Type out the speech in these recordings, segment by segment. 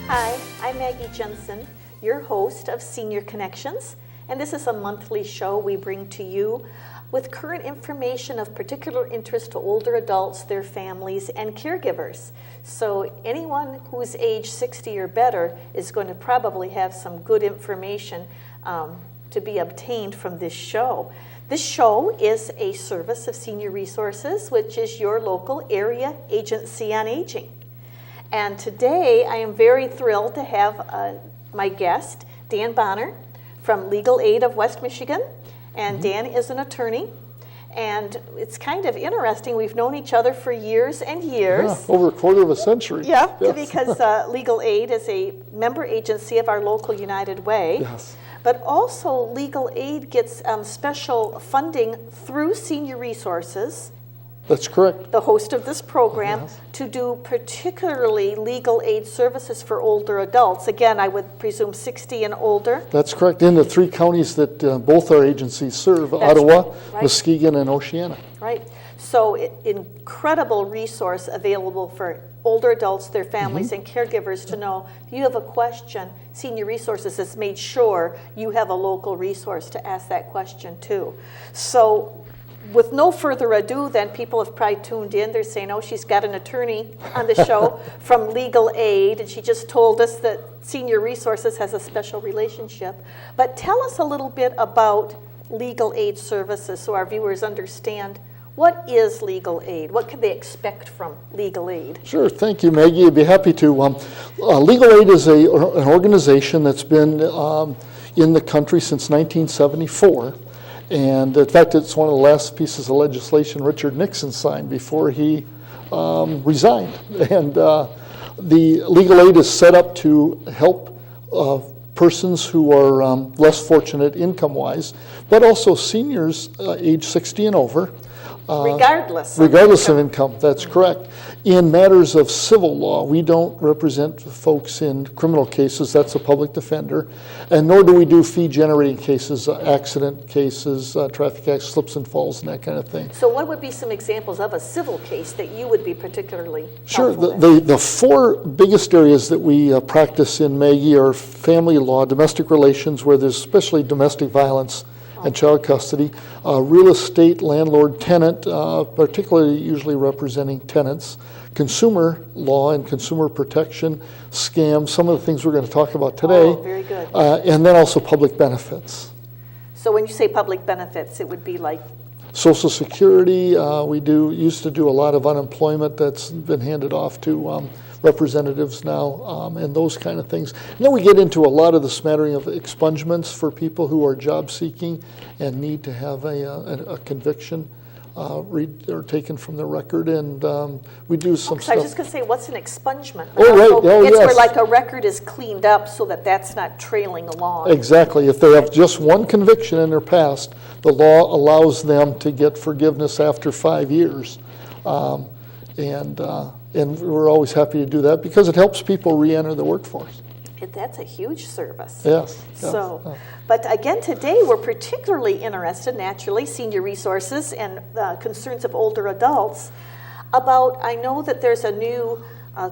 Hi, I'm Maggie Jensen, your host of Senior Connections, and this is a monthly show we bring to you with current information of particular interest to older adults, their families, and caregivers. So anyone who's age 60 or better is going to probably have some good information to be obtained from this show. This show is a service of Senior Resources, which is your local area agency on aging. And today I am very thrilled to have my guest, Dan Bonner from Legal Aid of West Michigan. And Dan is an attorney. And it's kind of interesting. We've known each other for years and years. Yeah, over a quarter of a century. Yeah, yes. Because Legal Aid is a member agency of our local United Way. Yes. But also Legal Aid gets special funding through Senior Resources. That's correct. The host of this program, Yes. to do particularly legal aid services for older adults. Again, I would presume 60 and older. That's correct. In the three counties that both our agencies serve, That's Ottawa, right. Muskegon, and Oceana. Right. So incredible resource available for older adults, their families, and caregivers to know if you have a question, Senior Resources has made sure you have a local resource to ask that question to. So with no further ado, then, people have probably tuned in. They're saying, oh, she's got an attorney on the show from Legal Aid, and she just told us that Senior Resources has a special relationship. But tell us a little bit about Legal Aid services so our viewers understand what is Legal Aid? What can they expect from Legal Aid? Sure, thank you, Maggie. I'd be happy to. Legal Aid is an organization that's been in the country since 1974. And in fact, it's one of the last pieces of legislation Richard Nixon signed before he resigned. And the Legal Aid is set up to help persons who are less fortunate income-wise, but also seniors age 60 and over. Regardless of income, that's correct. In matters of civil law, we don't represent folks in criminal cases, that's a public defender, and nor do we do fee-generating cases, accident cases, traffic accidents, slips and falls, and that kind of thing. So what would be some examples of a civil case that you would be particularly Sure. helpful in? The four biggest areas that we practice in Maggie are family law, domestic relations, where there's especially domestic violence and child custody, real estate, landlord, tenant, particularly usually representing tenants, consumer law and consumer protection, scams, some of the things we're going to talk about today. Oh, very good. And then also public benefits. So when you say public benefits, it would be like? Social Security, we used to do a lot of unemployment that's been handed off to representatives now, and those kind of things. And then we get into a lot of the smattering of expungements for people who are job seeking and need to have a conviction or taken from the record, and we do some stuff. I was just going to say, what's an expungement? Oh, right. Oh, it's yes. where like a record is cleaned up so that that's not trailing along. Exactly. If they have just one conviction in their past, the law allows them to get forgiveness after 5 years. And we're always happy to do that because it helps people re-enter the workforce. That's a huge service. Yes. So, but again, today we're particularly interested, naturally, Senior Resources and concerns of older adults, about, I know that there's a new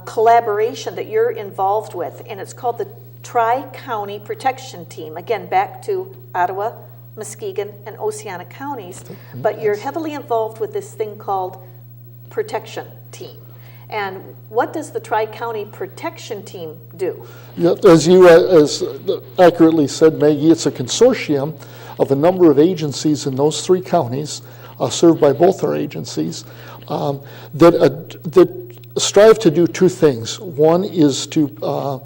collaboration that you're involved with, and it's called the Tri-County Protection Team. Again, back to Ottawa, Muskegon, and Oceana counties, but you're heavily involved with this thing called Protection Team. And what does the Tri-County Protection Team do? Yeah, as you as accurately said, Maggie, it's a consortium of a number of agencies in those three counties served by both our agencies, that strive to do two things. One is to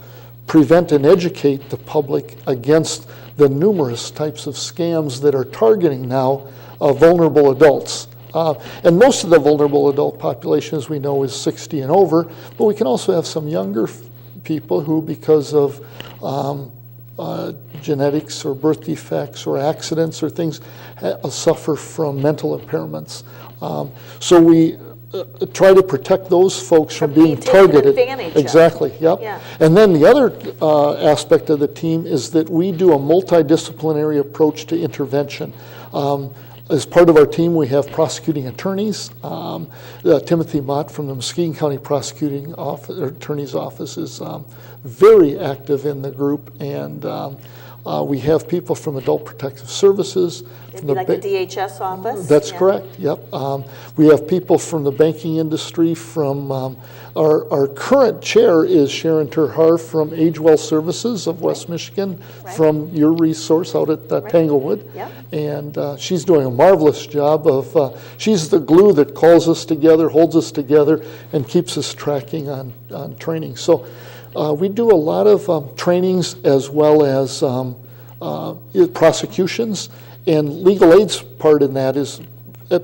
prevent and educate the public against the numerous types of scams that are targeting now vulnerable adults. And most of the vulnerable adult population, as we know, is 60 and over, but we can also have some younger people who, because of genetics or birth defects or accidents or things, suffer from mental impairments. So we try to protect those folks from being targeted. Exactly, yep. Yeah. And then the other aspect of the team is that we do a multidisciplinary approach to intervention. As part of our team, we have prosecuting attorneys. Timothy Mott from the Muskegon County Prosecuting Attorney's Office is very active in the group, and we have people from Adult Protective Services. It'd be like the DHS office? That's correct, yep. We have people from the banking industry, from our current chair is Sharon Terhar from AgeWell Services of West Michigan, from your resource out at Tanglewood. Yep. And she's doing a marvelous job of, she's the glue that calls us together, holds us together, and keeps us tracking on training. So we do a lot of trainings as well as prosecutions, and legal aid's part in that is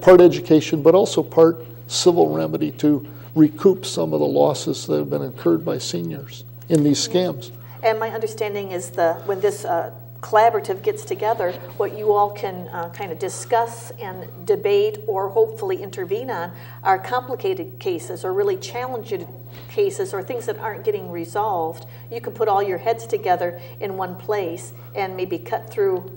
part education, but also part civil remedy to recoup some of the losses that have been incurred by seniors in these scams. And my understanding is when this collaborative gets together, what you all can kind of discuss and debate or hopefully intervene on are complicated cases or really challenging cases or things that aren't getting resolved. You can put all your heads together in one place and maybe cut through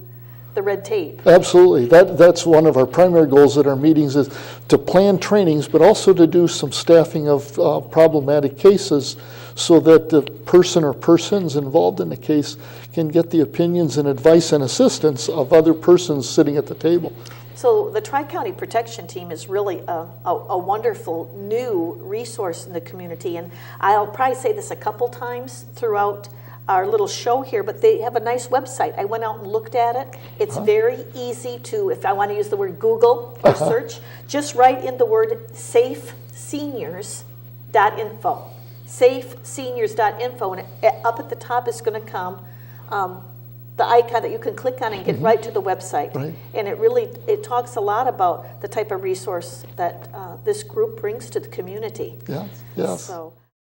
the red tape. Absolutely. That's one of our primary goals at our meetings, is to plan trainings, but also to do some staffing of problematic cases so that the person or persons involved in the case can get the opinions and advice and assistance of other persons sitting at the table. So the Tri-County Protection Team is really a wonderful new resource in the community, and I'll probably say this a couple times throughout our little show here, but they have a nice website. I went out and looked at it. It's very easy to, if I want to use the word Google or search, just write in the word safeseniors.info. Safeseniors.info, and up at the top is going to come the icon that you can click on and get right to the website. Right. And it talks a lot about the type of resource that this group brings to the community. Yeah, yes. So.